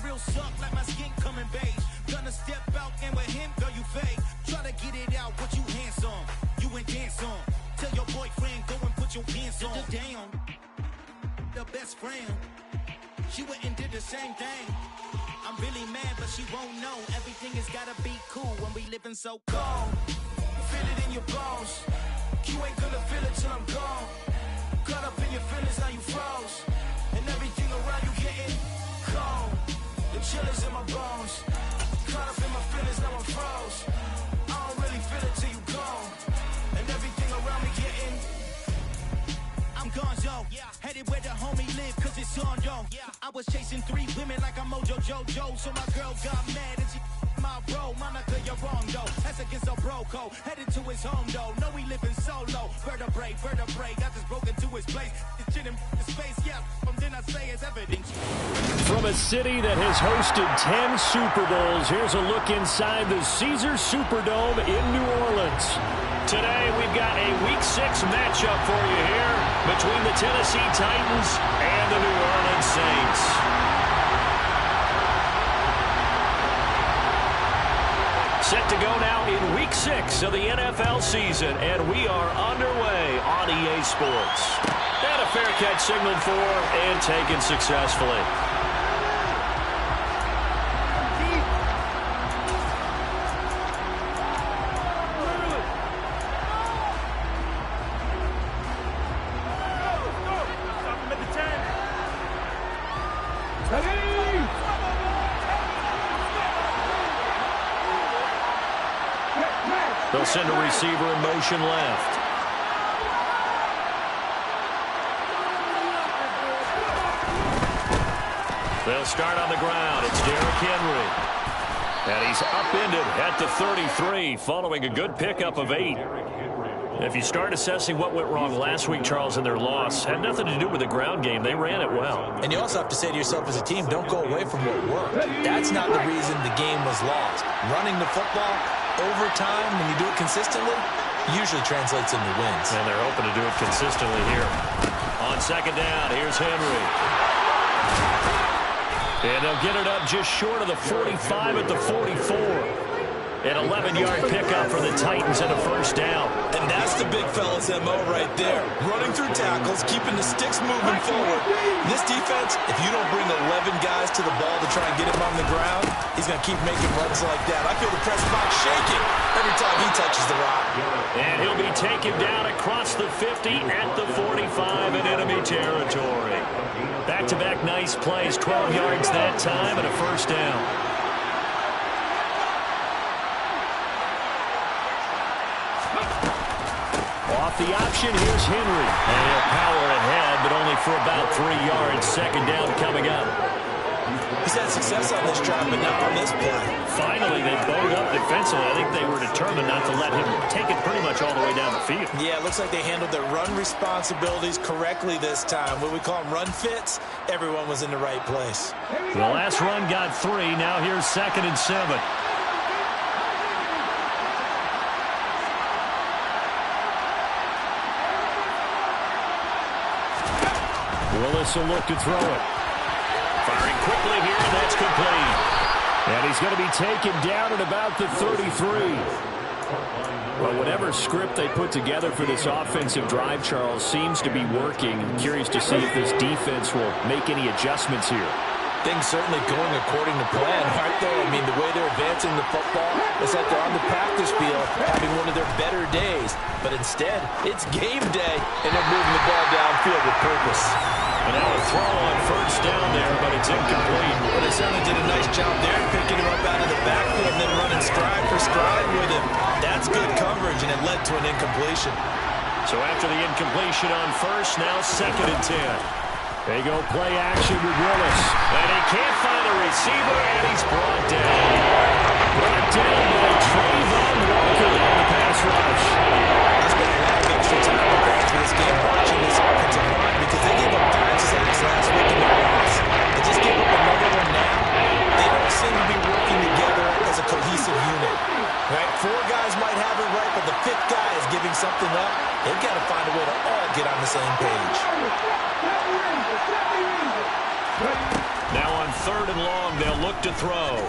real suck like my skin coming beige. Gonna step out and with him, girl, you fake. Try to get it out, but you handsome. You ain't dance on. Tell your boyfriend, go and put your pants on. Down. The best friend. She went and did the same thing. I'm really mad, but she won't know. Everything has gotta be cool when we living so cold. Feel it in your bones. You ain't gonna feel it till I'm gone. Caught up in your feelings, now you froze. And everything around you getting cold. The chillers in my bones. Caught up in my feelings, now I'm froze. I don't really feel it till you gone. And everything around me getting I'm gone, yo. Headed where the homie live, cause it's on, yo. I was chasing 3 women like I'm Mojo Jojo. So my girl got mad and she my bro. Monica, you're wrong, though. That's against a bro code. Headed to his home, though. No, we living solo. Vertebrae. Got this broken to his place. This shit in the space, yeah. From then I say it's evidence. From a city that has hosted 10 Super Bowls, here's a look inside the Caesars Superdome in New Orleans. Today, we've got a Week 6 matchup for you here between the Tennessee Titans and the New Orleans Saints. Set to go now in Week 6 of the NFL season, and we are underway on EA Sports. And a fair catch signaled for and taken successfully. They'll send a receiver in motion left. They'll start on the ground. It's Derrick Henry. And he's upended at the 33 following a good pickup of 8. If you start assessing what went wrong last week, Charles, in their loss, had nothing to do with the ground game. They ran it well. And you also have to say to yourself as a team, don't go away from what worked. That's not the reason the game was lost. Running the football over time, when you do it consistently, usually translates into wins. And they're hoping to do it consistently here. On second down, here's Henry. And they'll get it up just short of the 45 at the 44. An 11-yard pickup for the Titans and a first down. And that's the big fella's MO right there. Running through tackles, keeping the sticks moving forward. This defense, if you don't bring 11 guys to the ball to try and get him on the ground, he's going to keep making runs like that. I feel the press box shaking every time he touches the rock. And he'll be taken down across the 50 at the 45 in enemy territory. Back-to-back nice plays, 12 yards that time and a first down. Off the option, here's Henry. And he'll power ahead, but only for about 3 yards. Second down coming up. He's had success on this drive, but not on this play. Finally, they bowed up defensively. I think they were determined not to let him take it pretty much all the way down the field. Yeah, it looks like they handled their run responsibilities correctly this time. What we call them run fits, everyone was in the right place. The last run got 3. Now here's 2nd and 7. Willis will look to throw it. Firing quickly here, and that's complete. And he's going to be taken down at about the 33. Well, whatever script they put together for this offensive drive, Charles, seems to be working. I'm curious to see if this defense will make any adjustments here. Things certainly going according to plan, aren't they? I mean, the way they're advancing the football, it's like they're on the practice field having one of their better days. But instead, it's game day, and they're moving the ball downfield with purpose. And now a throw on first down there, but it's incomplete. Well, they certainly did a nice job there, picking him up out of the backfield and then running stride for stride with him. That's good coverage, and it led to an incompletion. So after the incompletion on first, now 2nd and 10. They go play action with Willis. And he can't find a receiver, and he's brought down. Brought down by Trayvon Walker on the pass rush. There's been a lot of extra time going through this game watching this offensive line because they gave up 5 sacks last week in the loss. They just gave up another one now. They don't seem to be working together as a cohesive unit. Right? 4 guys might have it right, but the 5th guy is giving something up. They've got to find a way to all get on the same page. Now on 3rd and long. They'll look to throw.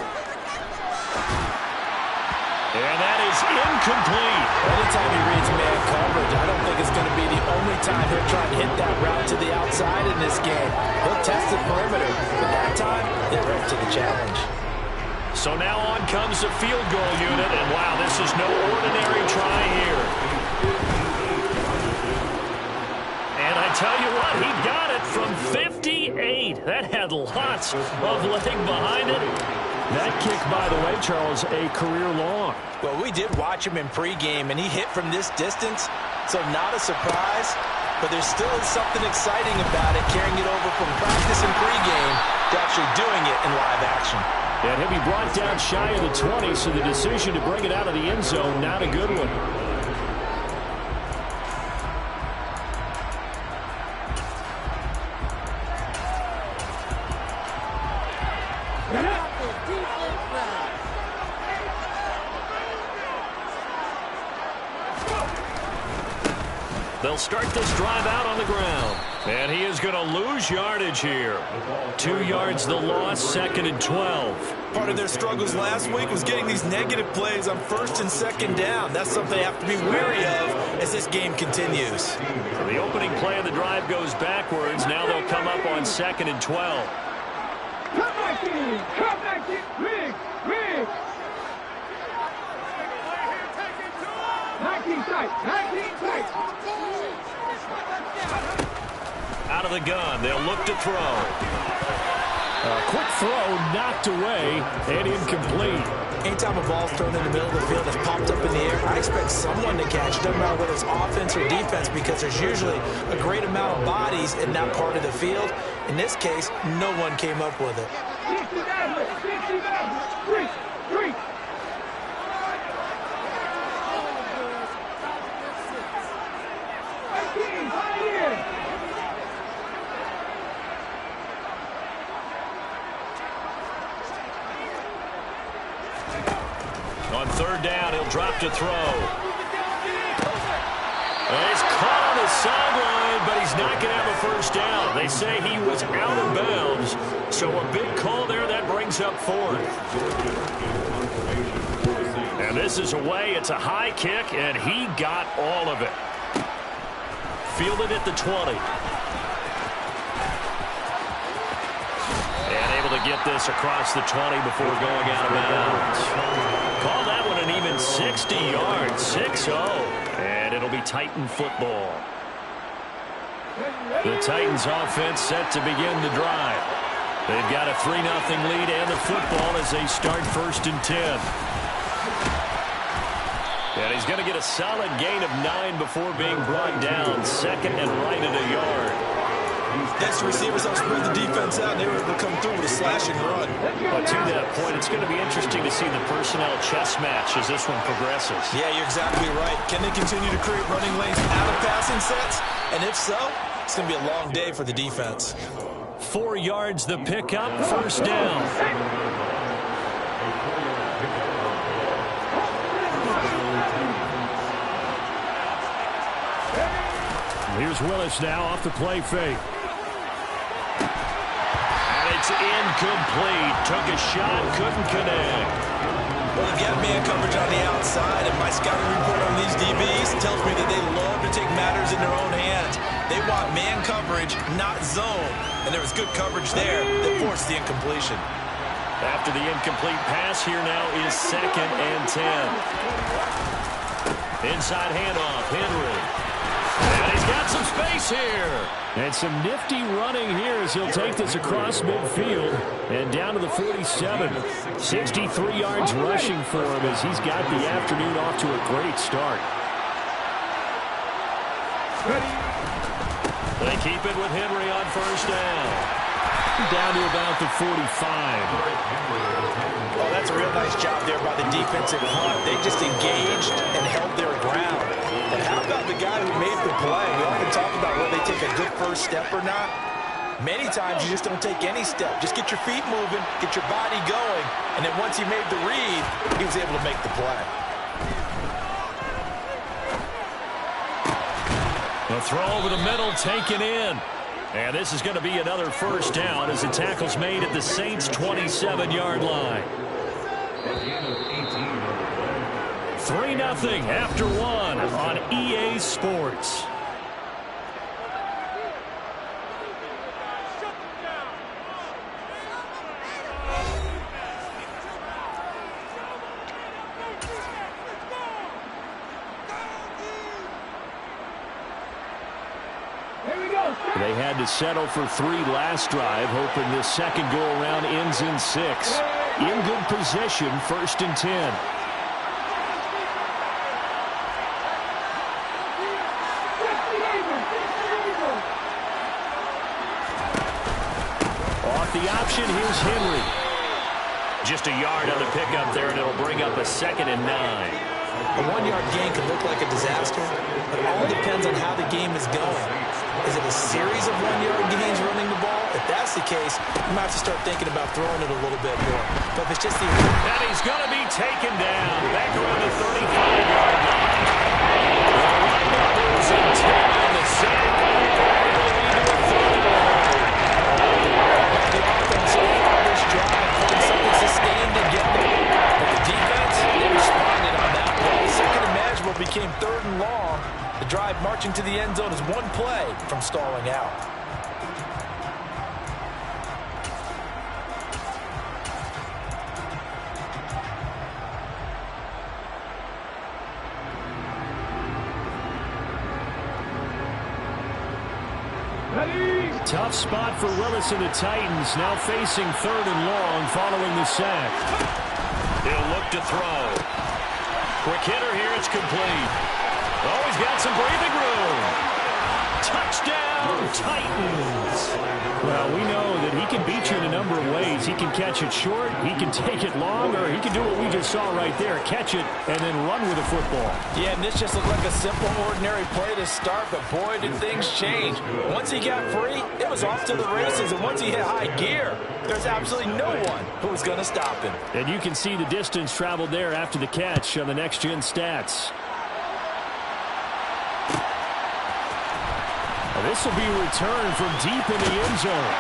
And that is incomplete. Anytime he reads man coverage, I don't think it's going to be the only time he'll try to hit that route to the outside in this game. He'll test the perimeter, but that time, they're up to the challenge. So now on comes the field goal unit, and wow, this is no ordinary try here. And I tell you what, he got it from 58. That had lots of leg behind it. That kick, by the way, Charles, a career long. Well, we did watch him in pregame, and he hit from this distance, so not a surprise. But there still is something exciting about it, carrying it over from practice and pregame to actually doing it in live action. And he'll be brought down shy of the 20, so the decision to bring it out of the end zone, not a good one. They'll start this drive out on the ground. And he is going to lose yardage here. 2 yards the loss, 2nd and 12. Part of their struggles last week was getting these negative plays on 1st and 2nd down. That's something they have to be wary of as this game continues. So the opening play of the drive goes backwards. Now they'll come up on 2nd and 12. Come back in! Come back in! Big! Big! 19 tight! 19 tight! Out of the gun, they'll look to throw. A quick throw knocked away and incomplete. Anytime a ball's thrown in the middle of the field that's popped up in the air, I expect someone to catch it. Doesn't matter whether it's offense or defense, because there's usually a great amount of bodies in that part of the field. In this case, no one came up with it. 69, 3, 3. On 3rd down, he'll drop to throw. And he's caught on the sideline, but he's not going to have a 1st down. They say he was out of bounds, so a big call there that brings up 4th. And this is away. It's a high kick, and he got all of it. Fielded at the 20. And able to get this across the 20 before going out of bounds. Call that one an even 60 yards, 6-0. And it'll be Titan football. The Titans offense set to begin the drive. They've got a 3-0 lead and the football as they start 1st and 10. And he's going to get a solid gain of 9 before being brought down. 2nd and right at a yard. Next, receivers help spread the defense out, and they were able to come through with a slash and run. But to that point, it's going to be interesting to see the personnel chess match as this one progresses. Yeah, you're exactly right. Can they continue to create running lanes out of passing sets? And if so, it's going to be a long day for the defense. 4 yards the pickup, 1st down. Here's Willis now off the play fake. And it's incomplete. Took a shot, couldn't connect. Well, they've got man coverage on the outside, and my scouting report on these DBs tells me that they love to take matters in their own hands. They want man coverage, not zone. And there was good coverage there that forced the incompletion. After the incomplete pass, here now is 2nd and 10. Inside handoff, Henry. And he's got some space here. And some nifty running here as he'll take this across midfield and down to the 47. 63 yards rushing for him as he's got the afternoon off to a great start. They keep it with Henry on 1st down. Down to about the 45. Well, that's a real nice job there by the defensive front. They just engaged and held their ground. But how about the guy who made the play? We often talk about whether they take a good 1st step or not. Many times you just don't take any step. Just get your feet moving, get your body going, and then once he made the read, he was able to make the play. The throw over the middle taken in. And this is going to be another first down as the tackle's made at the Saints' 27-yard line. 3-0 after one on EA Sports. They had to settle for 3 last drive, hoping this second go-around ends in 6. In good position, 1st and 10. Off the option, here's Henry. Just a yard on the pickup there, and it'll bring up a 2nd and 9. A 1-yard gain could look like a disaster, but it all depends on how the game is going. Is it a series of 1-yard gains running the ball? If that's the case, you might have to start thinking about throwing it a little bit more. But if it's just the... And he's going to be taken down back around the 35-yard line. The numbers in 10 on the sack. The offense so far this drive putting something sustained together. But the defense, they responded on that play. Second and manageable became 3rd and long. The drive marching to the end zone is 1 play from stalling out. Tough spot for Willis and the Titans, now facing 3rd and long following the sack. He'll look to throw. Quick hitter here, it's complete. Oh, he's got some breathing room. Touchdown, Titans. Well, we know that he can beat you in a number of ways. He can catch it short, he can take it long, or he can do what we just saw right there, catch it and then run with the football. Yeah, and this just looked like a simple, ordinary play to start, but boy, did things change. Once he got free, it was off to the races, and once he hit high gear, there's absolutely no one who was going to stop him. And you can see the distance traveled there after the catch on the next-gen stats. This will be returned from deep in the end zone.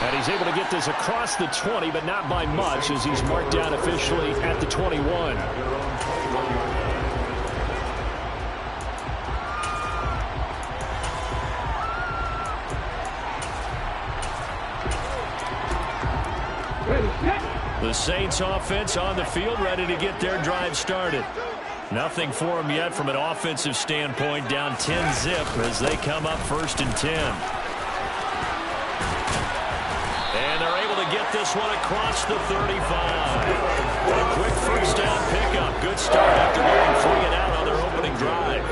And he's able to get this across the 20, but not by much, as he's marked down officially at the 21. The Saints offense on the field, ready to get their drive started. Nothing for them yet from an offensive standpoint, down 10-zip as they come up 1st and 10. And they're able to get this one across the 35. A quick first down pickup. Good start after going 3 and out on their opening drive.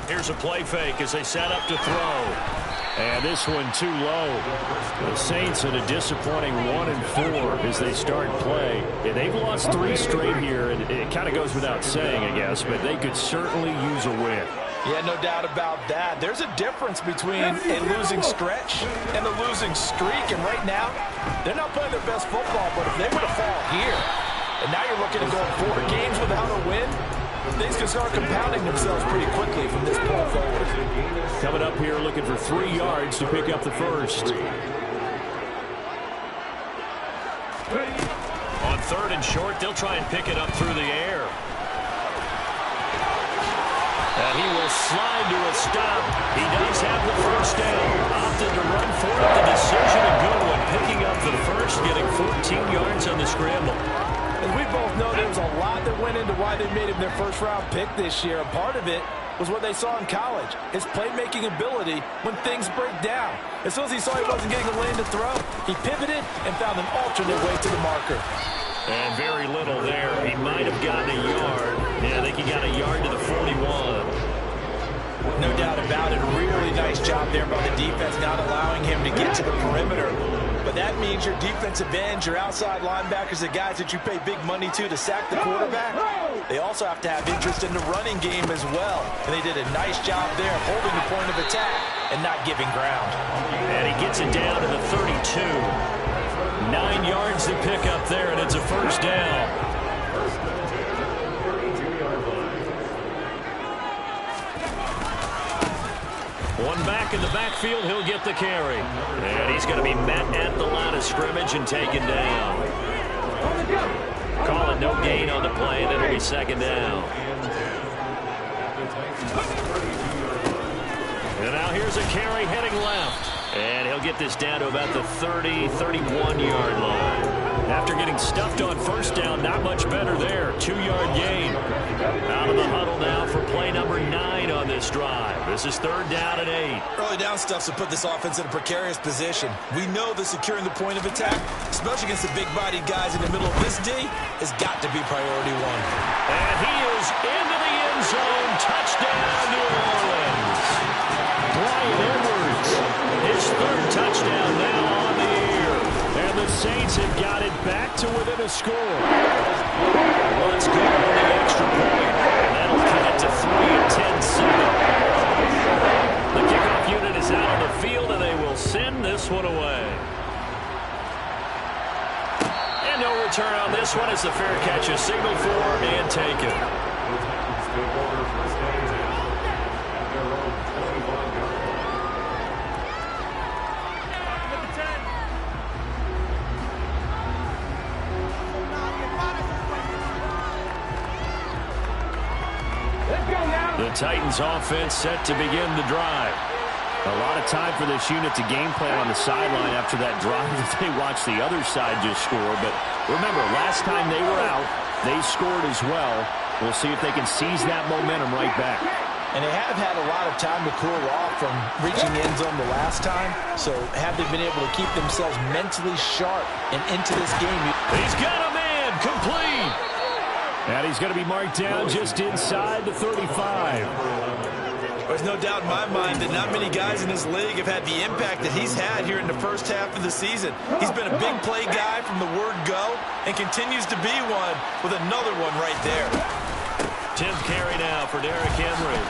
Here's a play fake as they set up to throw. And this one too low. The Saints in a disappointing 1-4 as they start play. Yeah, they've lost 3 straight here, and it kind of goes without saying, I guess, but they could certainly use a win. Yeah, no doubt about that. There's a difference between a losing stretch and a losing streak, and right now, they're not playing their best football, but if they were to fall here, and now you're looking at going 4 games without a win, things can start compounding themselves pretty quickly from this point forward. Coming up here looking for 3 yards to pick up the first. On 3rd and short, they'll try and pick it up through the air. And he will slide to a stop. He does have the first down. Opted to run for it. The decision a good one. Picking up the first, getting 14 yards on the scramble. As we both know, there was a lot that went into why they made him their first-round pick this year. A part of it was what they saw in college, his playmaking ability when things break down. As soon as he saw he wasn't getting a lane to throw, he pivoted and found an alternate way to the marker. And very little there. He might have gotten a yard. Yeah, I think he got a yard to the 41. No doubt about it. A really nice job there by the defense, not allowing him to get to the perimeter. But that means your defensive ends, your outside linebackers, the guys that you pay big money to sack the quarterback, they also have to have interest in the running game as well. And they did a nice job there of holding the point of attack and not giving ground. And he gets it down to the 32. 9 yards to pick up there, and it's a first down. One back in the backfield, he'll get the carry. And he's going to be met at the line of scrimmage and taken down. Call it no gain on the play, and it'll be second down. And now here's a carry heading left. And he'll get this down to about the 30, 31-yard line. After getting stuffed on first down, not much better there. 2-yard gain. Out of the huddle now for play number 9 on this drive. This is 3rd down and 8. Early down stuff to put this offense in a precarious position. We know that securing the point of attack, especially against the big-bodied guys in the middle of this D, has got to be priority 1. And he is into the end zone. Touchdown, New Orleans. Bryan Edwards, his 3rd touchdown now on the year. And the Saints have got it back to within a score. Let's go on the extra point. And that'll cut it to 3-10-7. The kickoff unit is out on the field, and they will send this one away. And no return on this one as the fair catch is signaled for and taken. The Titans offense set to begin the drive. A lot of time for this unit to game plan on the sideline after that drive that they watched the other side just score. But remember, last time they were out, they scored as well. We'll see if they can seize that momentum right back. And they have had a lot of time to cool off from reaching the end zone the last time. So have they been able to keep themselves mentally sharp and into this game? He's got a man, complete. And he's going to be marked down just inside the 35. There's no doubt in my mind that not many guys in this league have had the impact that he's had here in the first half of the season. He's been a big play guy from the word go and continues to be one with another one right there. 10th carry now for Derrick Henry.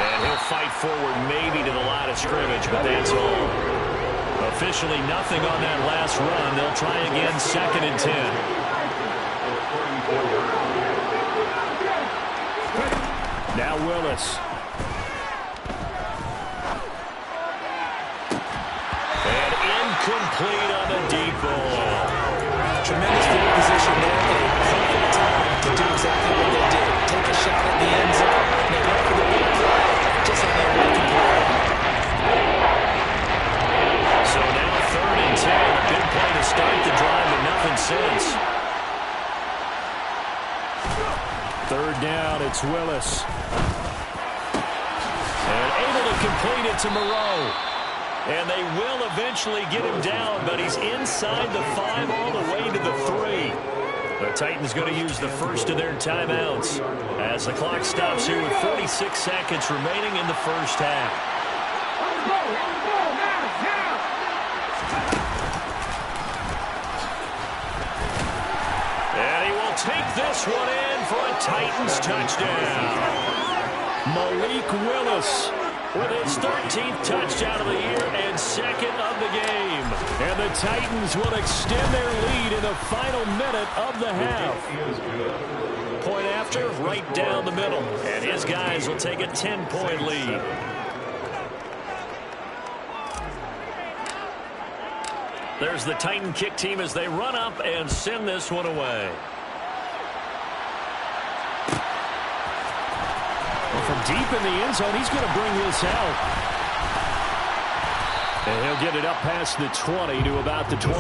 And he'll fight forward maybe to the line of scrimmage, but that's all. Officially nothing on that last run. They'll try again 2nd and 10. Now Willis. And incomplete on the deep ball. Tremendous field position there. Perfect time to do exactly what they did. Take a shot at the end zone. And they went for the big play. Just like that way to play. So now 3rd and 10. Good play to start the drive, but nothing since. 3rd down, it's Willis. And able to complete it to Moreau. And they will eventually get him down, but he's inside the 5 all the way to the 3. The Titans going to use the first of their timeouts as the clock stops here with 46 seconds remaining in the first half. And he will take this one in for a Titans touchdown. Malik Willis with his 13th touchdown of the year and 2nd of the game. And the Titans will extend their lead in the final minute of the half. Point after, right down the middle. And his guys will take a 10-point lead. There's the Titan kick team as they run up and send this one away. From deep in the end zone, he's going to bring this out. And he'll get it up past the 20 to about the 22.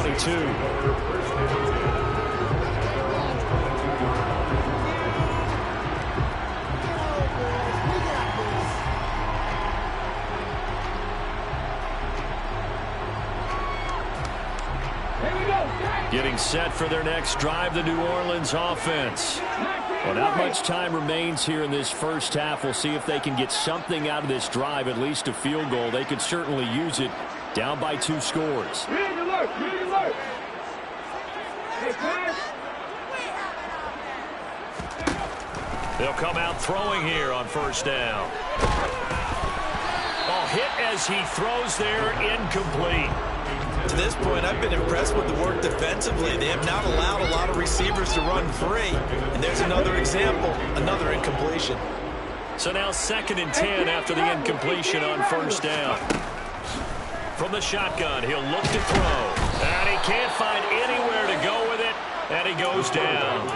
Getting set for their next drive, the New Orleans offense. Well, not much time remains here in this first half. We'll see if they can get something out of this drive, at least a field goal. They could certainly use it, down by 2 scores. They'll come out throwing here on first down. Oh, hit as he throws there, incomplete. To this point, I've been impressed with the work defensively. They have not allowed a lot of receivers to run free. And there's another example, another incompletion. So now 2nd and 10 after the incompletion on first down. From the shotgun, he'll look to throw. And he can't find anywhere to go with it. And he goes down.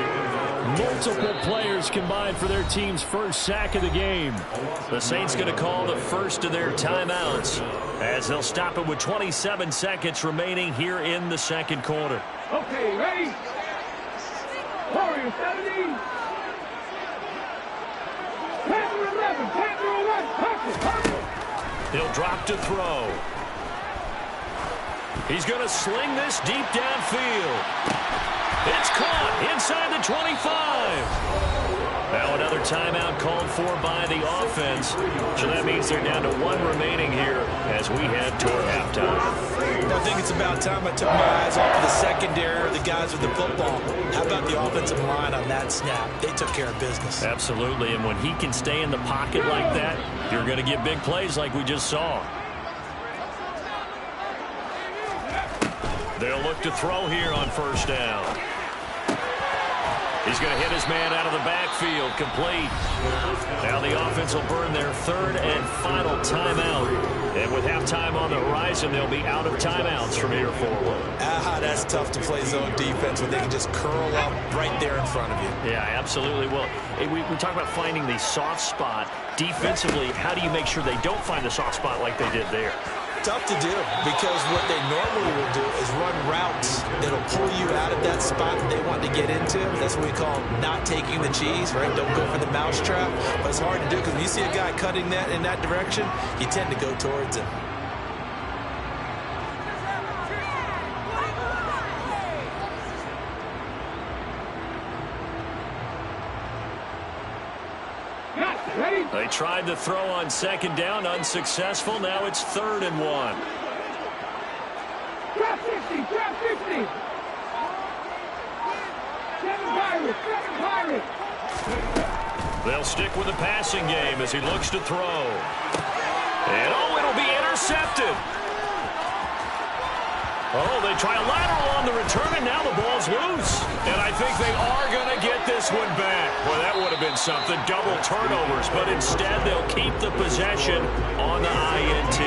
Multiple players combined for their team's first sack of the game. The Saints going to call the first of their timeouts as they'll stop it with 27 seconds remaining here in the second quarter. Okay, ready? Warriors 70. Panther 11, Panther 1, pocket. He'll drop to throw. He's going to sling this deep downfield. It's caught inside the 25. Now another timeout called for by the offense. So that means they're down to 1 remaining here as we head toward halftime. I think it's about time I took my eyes off of the secondary, the guys with the football. How about the offensive line on that snap? They took care of business. Absolutely, and when he can stay in the pocket like that, you're going to get big plays like we just saw. They'll look to throw here on first down. He's going to hit his man out of the backfield, complete. Now the offense will burn their 3rd and final timeout. And with halftime on the horizon, they'll be out of timeouts from here forward. That's tough to play zone defense when they can just curl up right there in front of you. Yeah, absolutely. Well, we talk about finding the soft spot. Defensively, how do you make sure they don't find the soft spot like they did there? Tough to do because what they normally will do is run routes that'll pull you out of that spot that they want to get into. That's what we call not taking the cheese, right? Don't go for the mousetrap. But it's hard to do because when you see a guy cutting that in that direction, you tend to go towards him. They tried to throw on 2nd down, unsuccessful. Now it's 3rd and 1. Drop 60, drop 60. 7 Pirates, 7 Pirates. They'll stick with the passing game as he looks to throw. And, it'll be intercepted. Oh, they try a lateral on the return, and now the ball's loose. And I think they are going to get this one back. Well, that would have been something, double turnovers, but instead they'll keep the possession on the INT.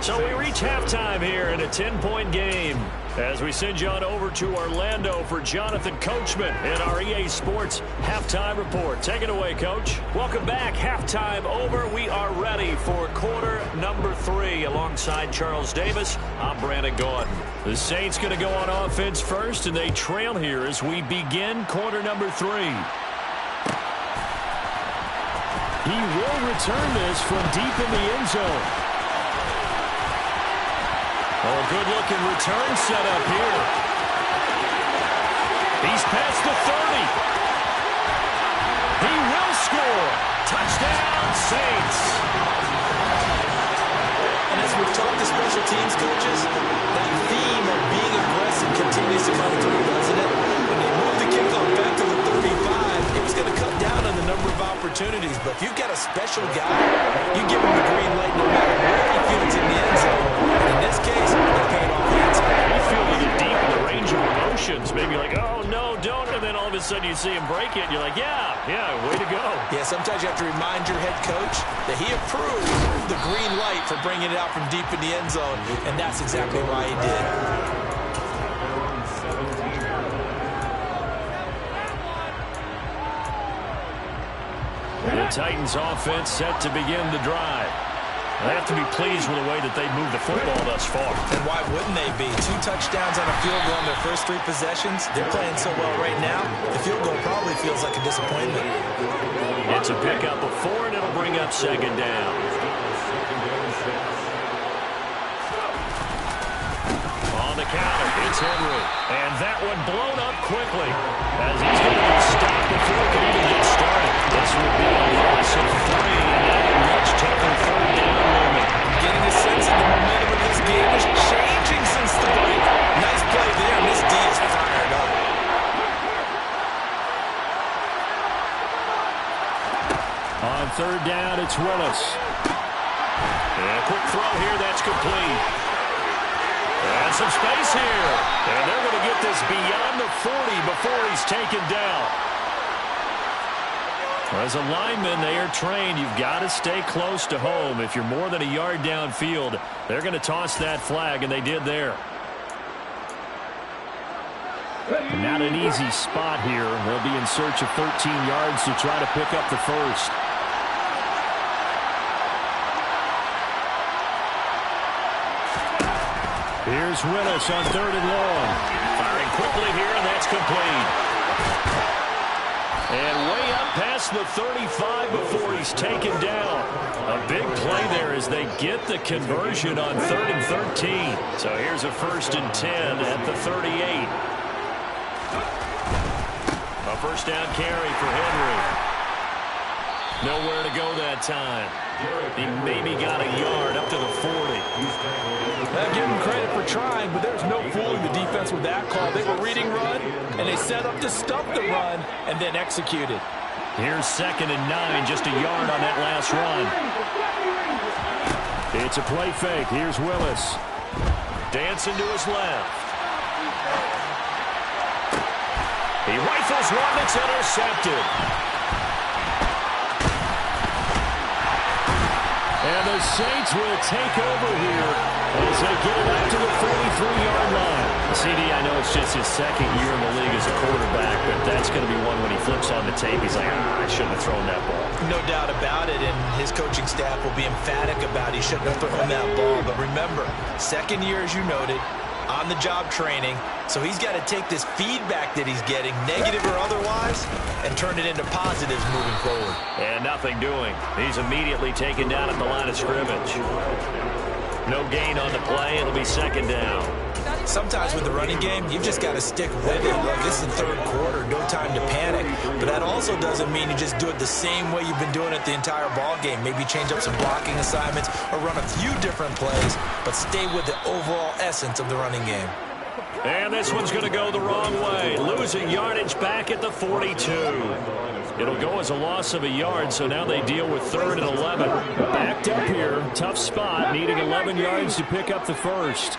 So we reach halftime here in a 10-point game as we send you on over to Orlando for Jonathan Coachman in our EA Sports Halftime Report. Take it away, Coach. Welcome back. Halftime over. We are ready for quarter number 3. Alongside Charles Davis, I'm Brandon Gordon. The Saints going to go on offense first, and they trail here as we begin quarter number 3. He will return this from deep in the end zone. Oh, good-looking return set up here. He's past the 30. He will score. Touchdown, Saints. And as we've talked to special teams coaches, that theme of being aggressive continues to come through, doesn't it? When they move the kickoff back to the 35, it was going to cut down on the number of opportunities. But if you've got a special guy, you give him the green light no matter where he feels in the end zone. And in this case, they're paying off the end zone. You feel a little deep in the range of emotions. Maybe like, oh, no, don't. And then all of a sudden you see him break it. And you're like, yeah, way to go. Yeah, sometimes you have to remind your head coach that he approved the green light for bringing it out from deep in the end zone. And that's exactly why he did. The Titans offense set to begin the drive. They have to be pleased with the way that they moved the football thus far. And why wouldn't they be? 2 touchdowns on a field goal in their first 3 possessions. They're playing so well right now, the field goal probably feels like a disappointment. It's a pickup of 4, and it'll bring up 2nd down. On the counter, it's Henry. And that one blown up quickly as he's going to be stopped before it can even get started. This will be a loss of 3, and that will much tougher 3rd down limit. Getting a sense of the momentum of this game is changing since the break. Nice play there, and this D is fired up. On 3rd down, it's Willis. And a quick throw here, that's complete. And some space here. And they're going to get this beyond the 40 before he's taken down. As a lineman, they are trained. You've got to stay close to home. If you're more than a yard downfield, they're going to toss that flag, and they did there. And not an easy spot here. They'll be in search of 13 yards to try to pick up the first. Here's Willis on 3rd and long. Firing quickly here, and that's complete. And way up past the 35 before he's taken down. A big play there as they get the conversion on 3rd and 13. So here's a 1st and 10 at the 38. A first down carry for Henry. Nowhere to go that time. He maybe got a yard up to the 40. I'll give him credit for trying, but there's no fooling the defense with that call. They were reading run, and they set up to stop the run and then executed. Here's 2nd and 9, just a yard on that last run. It's a play fake. Here's Willis. Dancing to his left. He rifles one that's intercepted. And the Saints will take over here as they get it up to the 43-yard line. CD, I know it's just his 2nd year in the league as a quarterback, but that's going to be one when he flips on the tape. He's like, I shouldn't have thrown that ball. No doubt about it, and his coaching staff will be emphatic about he shouldn't have thrown that ball. But remember, 2nd year, as you noted, on-the-job training, so he's got to take this feedback that he's getting, negative or otherwise, and turn it into positives moving forward. And nothing doing. He's immediately taken down at the line of scrimmage. No gain on the play. It'll be 2nd down. Sometimes with the running game, you've just got to stick with it. Look, this is the 3rd quarter, no time to panic. But that also doesn't mean you just do it the same way you've been doing it the entire ball game. Maybe change up some blocking assignments or run a few different plays, but stay with the overall essence of the running game. And this one's going to go the wrong way. Losing yardage back at the 42. It'll go as a loss of a yard, so now they deal with 3rd and 11. Backed up here, tough spot, needing 11 yards to pick up the first.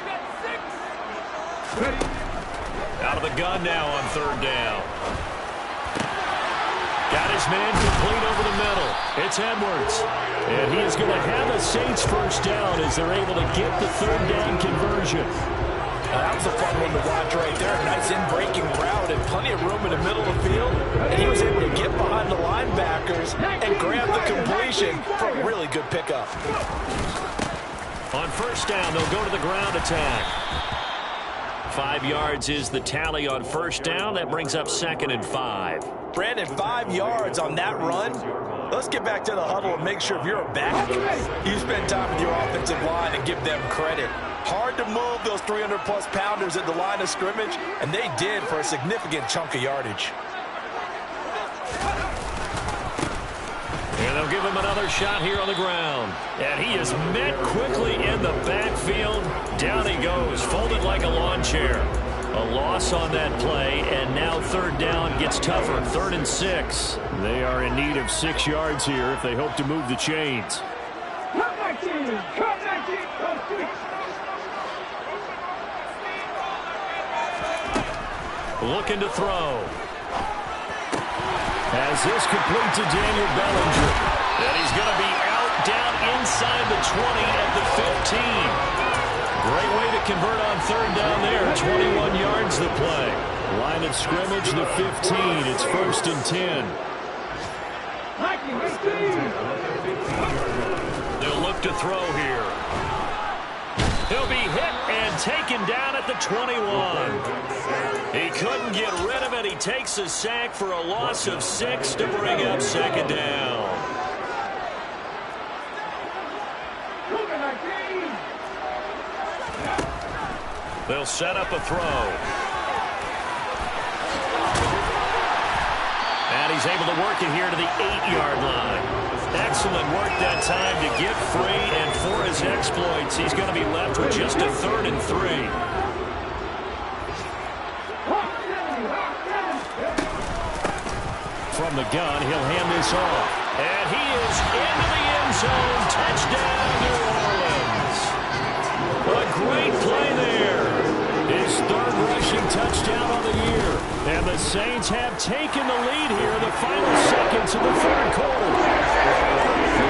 Out of the gun now on 3rd down. Got his man complete over the middle. It's Edwards. And he is going to have a Saints first down as they're able to get the 3rd down conversion. That was a fun one to watch right there. Nice in-breaking route and plenty of room in the middle of the field. And he was able to get behind the linebackers and grab the completion for a really good pickup. On 1st down, they'll go to the ground attack. 5 yards is the tally on 1st down. That brings up 2nd and 5. Brandon, 5 yards on that run. Let's get back to the huddle and make sure if you're a back, you spend time with your offensive line and give them credit. Hard to move those 300-plus pounders at the line of scrimmage, and they did for a significant chunk of yardage. And they'll give him another shot here on the ground. And he is met quickly in the backfield. Down he goes, folded like a lawn chair. A loss on that play, and now 3rd down gets tougher. 3rd and 6. They are in need of 6 yards here if they hope to move the chains. Come back in! Come back in! Looking to throw. As this complete to Daniel Bellinger. And he's going to be out down inside the 20 at the 15. Great way to convert on 3rd down there. 21 yards the play. Line of scrimmage, the 15. It's 1st and 10. They'll look to throw here. He'll be hit and taken down at the 21. He couldn't get rid of it. He takes a sack for a loss of 6 to bring up 2nd down. They'll set up a throw. And he's able to work it here to the 8-yard line. Excellent work that time to get free, and for his exploits, he's going to be left with just a 3rd and 3. From the gun, he'll hand this off. And he is into the end zone. Touchdown, New Orleans. A great play there. His 3rd rushing touchdown on the year. And And the Saints have taken the lead here in the final seconds of the third quarter.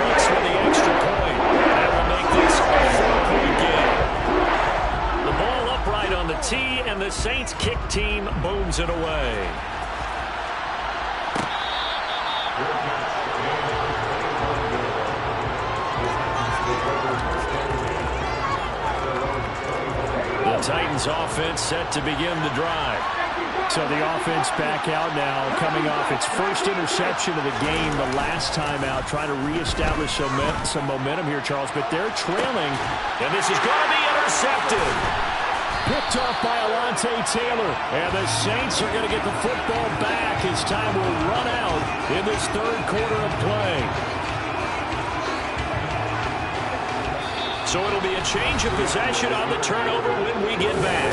Looks for the extra point. That will make this a 4-point game. The ball upright on the tee, and the Saints kick team booms it away. The Titans offense set to begin the drive. So the offense back out now, coming off its first interception of the game the last time out, trying to reestablish some momentum here, Charles. But they're trailing, and this is going to be intercepted. Picked off by Alontae Taylor. And the Saints are going to get the football back as time will run out in this third quarter of play. So it'll be a change of possession on the turnover when we get back.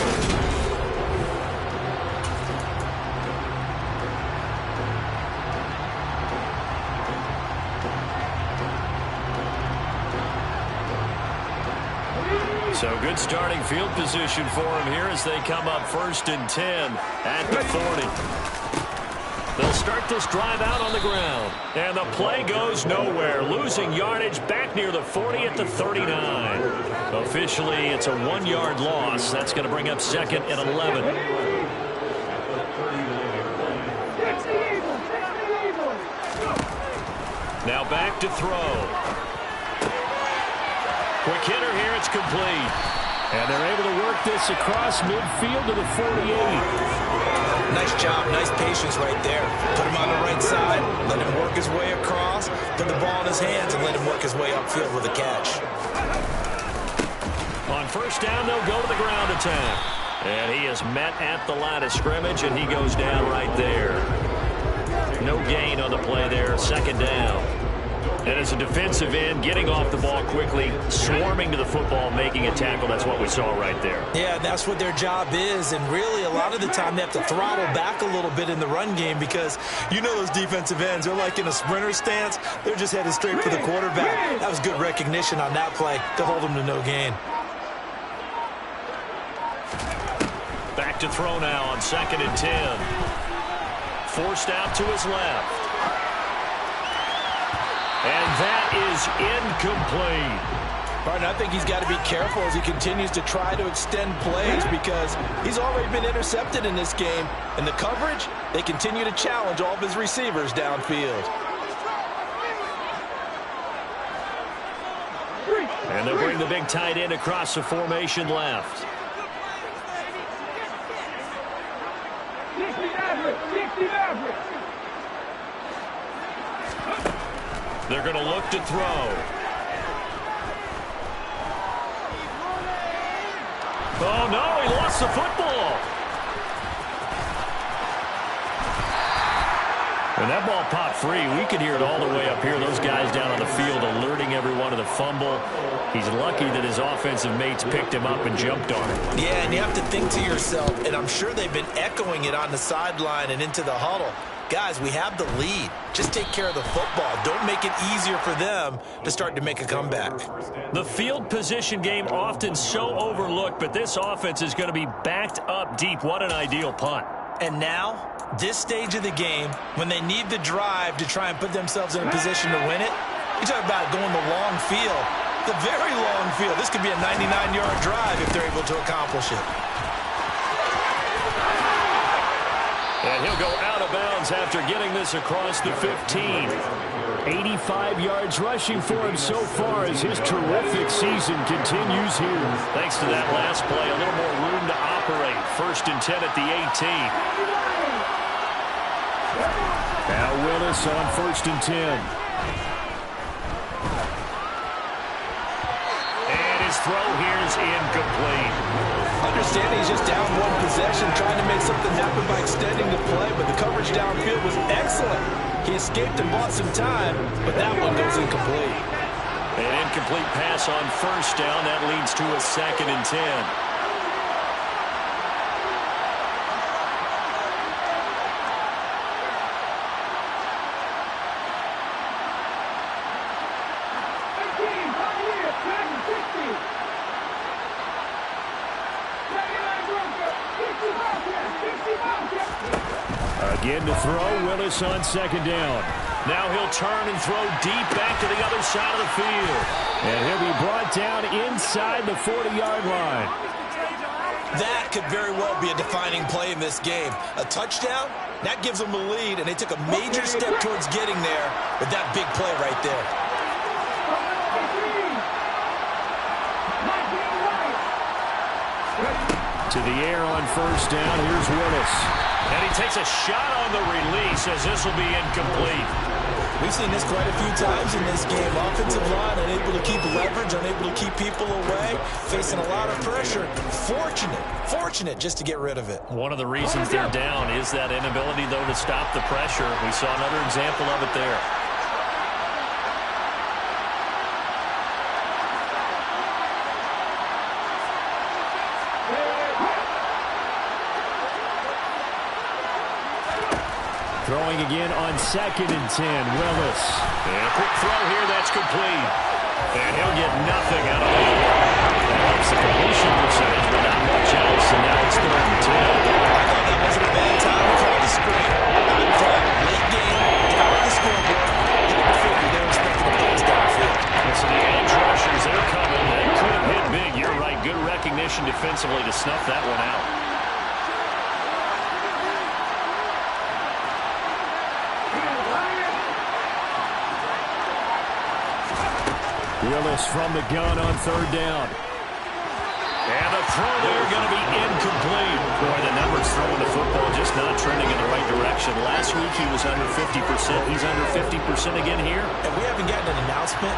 So good starting field position for him here as they come up 1st and 10 at the 40. They'll start this drive out on the ground. And the play goes nowhere. Losing yardage back near the 40 at the 39. Officially, it's a 1-yard loss. That's going to bring up 2nd and 11. Now back to throw. Quick hitter here, it's complete. And they're able to work this across midfield to the 48. Nice job, nice patience right there. Put him on the right side, let him work his way across, put the ball in his hands, and let him work his way upfield with a catch. On 1st down, they'll go to the ground attack. And he is met at the line of scrimmage, and he goes down right there. No gain on the play there, 2nd down. And as a defensive end, getting off the ball quickly, swarming to the football, making a tackle, that's what we saw right there. Yeah, that's what their job is, and really a lot of the time they have to throttle back a little bit in the run game because you know those defensive ends, they're like in a sprinter stance, they're just headed straight for the quarterback. That was good recognition on that play to hold them to no gain. Back to throw now on 2nd and 10. Forced out to his left. And that is incomplete. Pardon, I think he's got to be careful as he continues to try to extend plays because he's already been intercepted in this game. And the coverage, they continue to challenge all of his receivers downfield. And they'll bring the big tight end across the formation left. 60 average. They're going to look to throw. Oh, no, he lost the football. When that ball popped free, we could hear it all the way up here. Those guys down on the field alerting everyone of the fumble. He's lucky that his offensive mates picked him up and jumped on him. Yeah, and you have to think to yourself, and I'm sure they've been echoing it on the sideline and into the huddle. Guys, we have the lead. Just take care of the football. Don't make it easier for them to start to make a comeback. The field position game often so overlooked, but this offense is going to be backed up deep. What an ideal punt. And now, this stage of the game, when they need the drive to try and put themselves in a position to win it, you talk about going the long field, the very long field. This could be a 99-yard drive if they're able to accomplish it. And he'll go out of bounds after getting this across the 15. 85 yards rushing for him so far as his terrific season continues here. Thanks to that last play, a little more room to operate. 1st and 10 at the 18. Now Willis on 1st and 10. And his throw here is incomplete. Understanding he's just down one possession, trying to make something happen by extending the play, but the coverage downfield was excellent. He escaped and bought some time, but that one goes incomplete. An incomplete pass on 1st down. That leads to a 2nd and 10. Again to throw, Willis on second down. Now he'll turn and throw deep back to the other side of the field. And he'll be brought down inside the 40-yard line. That could very well be a defining play in this game. A touchdown, that gives them the lead, and they took a major step towards getting there with that big play right there. To the air on first down, here's Willis. And he takes a shot on the release as this will be incomplete. We've seen this quite a few times in this game. Offensive line unable to keep leverage, unable to keep people away, facing a lot of pressure. Fortunate just to get rid of it. One of the reasons they're down is that inability, though, to stop the pressure. We saw another example of it there. Throwing again on 2nd and 10, Willis. And a quick throw here, that's complete. And he'll get nothing out of that. That helps the completion percentage, but not much else. And now it's 3rd and 10. I thought that wasn't a bad time to call the screen. In fact, late game, down on the scoreboard. You would figure they're expecting a pass downfield. So the edge rushers, they're coming. They could have hit big. You're right. Good recognition defensively to snuff that one out. Willis from the gun on 3rd down. And the throw there going to be incomplete. Boy, the numbers throwing the football just not trending in the right direction. Last week he was under 50%. He's under 50% again here. And we haven't gotten an announcement,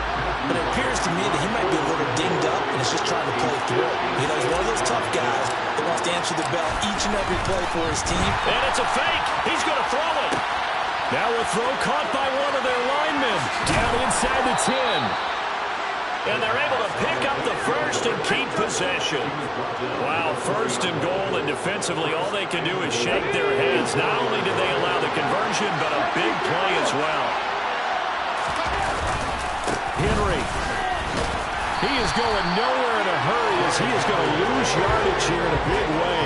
but it appears to me that he might be a little dinged up and is just trying to play through it. You know, he's one of those tough guys that wants to answer the bell each and every play for his team. And it's a fake. He's going to throw it. Now a throw caught by one of their linemen. Down inside the 10. And they're able to pick up the first and keep possession. Wow, 1st and goal, and defensively all they can do is shake their heads. Not only did they allow the conversion, but a big play as well. Henry. He is going nowhere in a hurry as he is going to lose yardage here in a big way.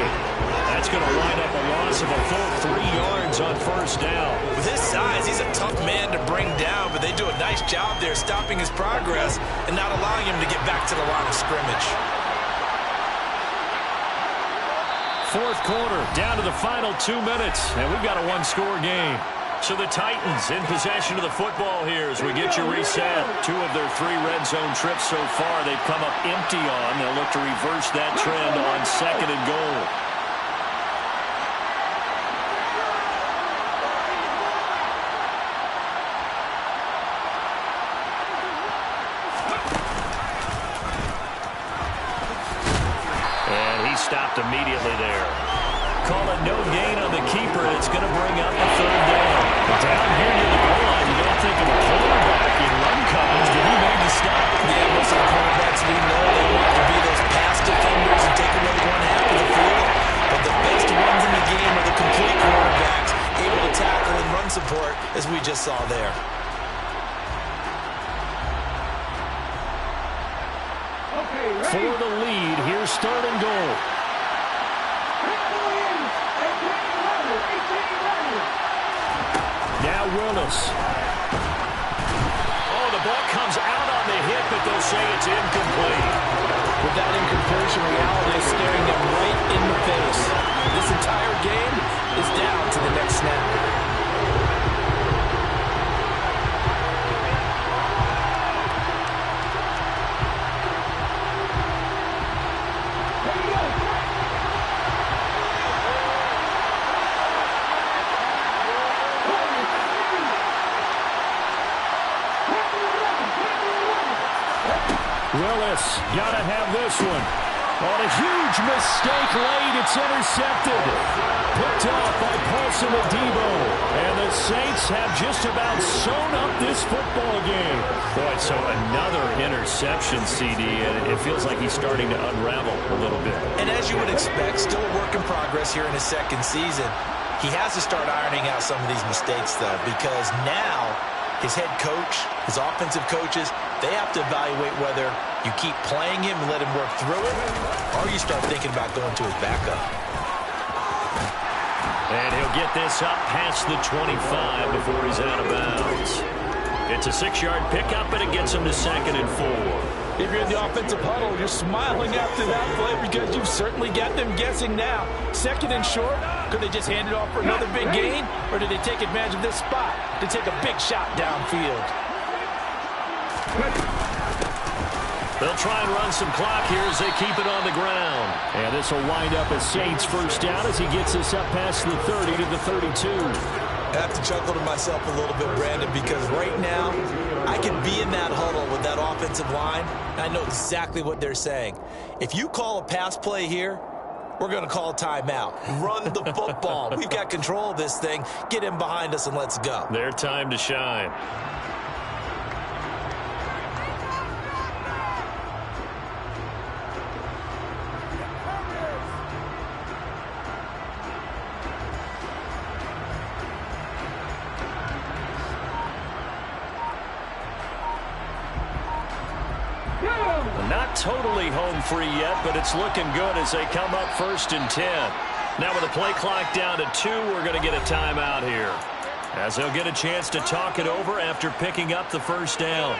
That's going to wind up a loss of a full 3 yards on 1st down. With his size, he's a tough man to bring down, but they do a nice job there stopping his progress and not allowing him to get back to the line of scrimmage. 4th quarter, down to the final 2 minutes, and we've got a 1-score game. So the Titans in possession of the football here as we get you reset. 2 of their 3 red zone trips so far they've come up empty on. They'll look to reverse that trend on 2nd and goal. Stopped immediately there. Call it no gain on the keeper, and it's going to bring up a 3rd down. Down here near the goal line, you don't think of a quarterback in run coverage, but he made the stop. Yeah, most of the quarterbacks we know they want to be those pass defenders and take away one half of the field. But the best ones in the game are the complete quarterbacks, able to tackle and run support, as we just saw there. For the lead, here's 3rd and goal. Now Willis. Oh, the ball comes out on the hit, but they'll say it's incomplete. With that incompletion, reality is staring them right in the face. This entire game is down to the next snap. Willis, gotta have this one. On a huge mistake late, it's intercepted. Picked off by Paulson Adebo. And the Saints have just about sewn up this football game. Boy, so another interception, CD, and it feels like he's starting to unravel a little bit. And as you would expect, still a work in progress here in his 2nd season. He has to start ironing out some of these mistakes, though, because now his head coach, his offensive coaches, they have to evaluate whether you keep playing him and let him work through it, or you start thinking about going to his backup. And he'll get this up past the 25 before he's out of bounds. It's a 6-yard pickup, and it gets him to 2nd and 4. If you're in the offensive huddle, you're smiling after that play because you've certainly got them guessing now. 2nd and short, could they just hand it off for another big gain? Or did they take advantage of this spot to take a big shot downfield? They'll try and run some clock here as they keep it on the ground. And this will wind up as Saints first down as he gets this up past the 30 to the 32. I have to chuckle to myself a little bit, Brandon, because right now I can be in that huddle with that offensive line, and I know exactly what they're saying. If you call a pass play here, we're going to call a timeout. Run the football. We've got control of this thing. Get in behind us and let's go. Their time to shine. Not totally home free yet, but it's looking good as they come up 1st and 10. Now with the play clock down to 2, we're going to get a timeout here, as they'll get a chance to talk it over after picking up the first down.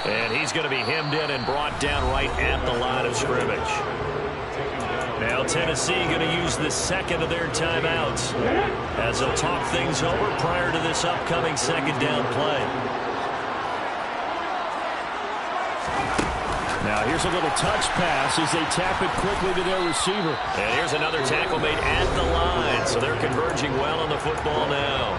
And he's going to be hemmed in and brought down right at the line of scrimmage. Now Tennessee going to use the 2nd of their timeouts as they'll talk things over prior to this upcoming 2nd down play. Now here's a little touch pass as they tap it quickly to their receiver. And here's another tackle made at the line, so they're converging well on the football now.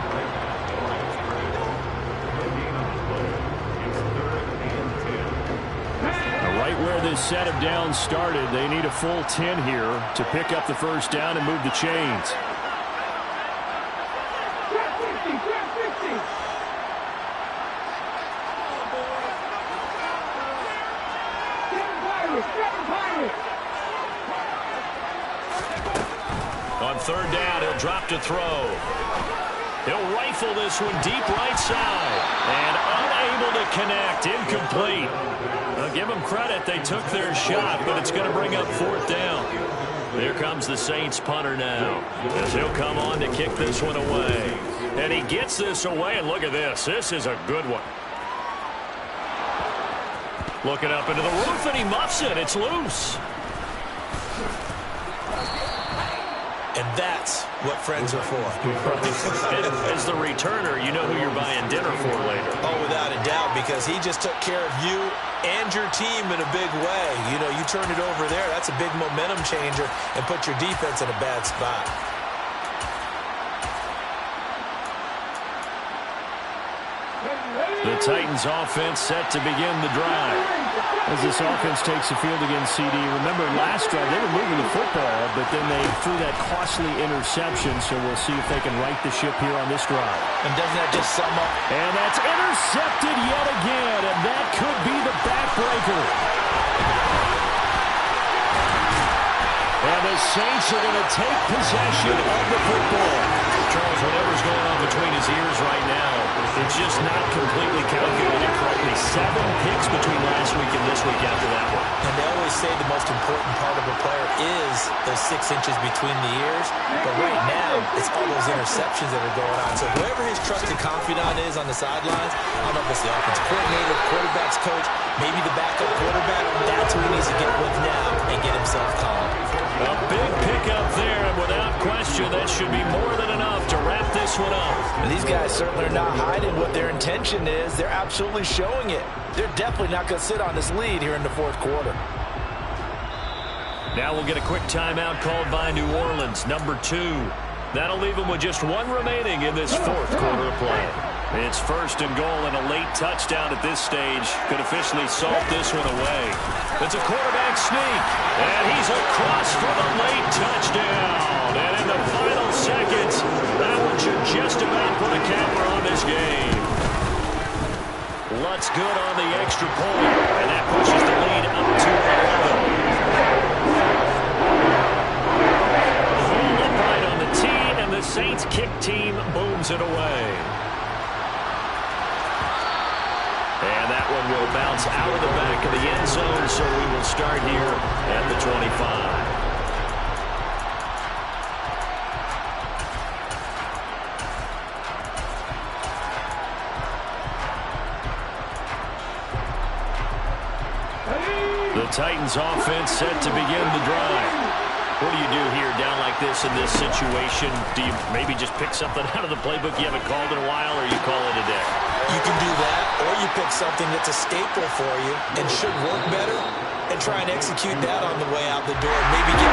Right where this set of downs started, they need a full 10 here to pick up the first down and move the chains. On 3rd down, he'll drop to throw. He'll rifle this one deep right side. And unable to connect. Incomplete. I'll give them credit. They took their shot, but it's going to bring up 4th down. Here comes the Saints punter now, as he'll come on to kick this one away. And he gets this away, and look at this. This is a good one. Looking up into the roof, and he muffs it. It's loose. And that's what friends are for. As the returner, you know who you're buying dinner for later. Oh, without a doubt, because he just took care of you and your team in a big way. You know, you turned it over there. That's a big momentum changer and put your defense in a bad spot. The Titans offense set to begin the drive. As this offense takes the field against CD, remember last drive they were moving the football, but then they threw that costly interception, so we'll see if they can right the ship here on this drive. And doesn't that just sum up? And that's intercepted yet again, and that could be the backbreaker. And the Saints are going to take possession of the football. Charles, whatever's going on between his ears right now, it's just not completely calculated correctly. 7 picks between last week and this week after that one. And they always say the most important part of a player is those 6 inches between the ears. But right now, it's all those interceptions that are going on. So whoever his trusted confidant is on the sidelines, I don't know if it's the offensive coordinator, quarterback's coach, maybe the backup quarterback, that's who he needs to get with now and get himself calm. A big pickup there, and without question, that should be more than enough to wrap this one up. And these guys certainly are not hiding what their intention is. They're absolutely showing it. They're definitely not going to sit on this lead here in the 4th quarter. Now we'll get a quick timeout called by New Orleans, number 2. That'll leave them with just 1 remaining in this 4th quarter of play. It's first and goal, and a late touchdown at this stage could officially salt this one away. It's a quarterback sneak, and he's across for the late touchdown. And in the final seconds, that one should just about put a capper on this game. Lutz good on the extra point, and that pushes the lead up to 11. Full upright on the tee, and the Saints kick team booms it away. And that one will bounce out of the back of the end zone, so we will start here at the 25. The Titans offense set to begin the drive. What do you do here down like this in this situation? Do you maybe just pick something out of the playbook you haven't called in a while, or you call it a day? You can do that, or you pick something that's a staple for you and should work better and try and execute that on the way out the door. Maybe get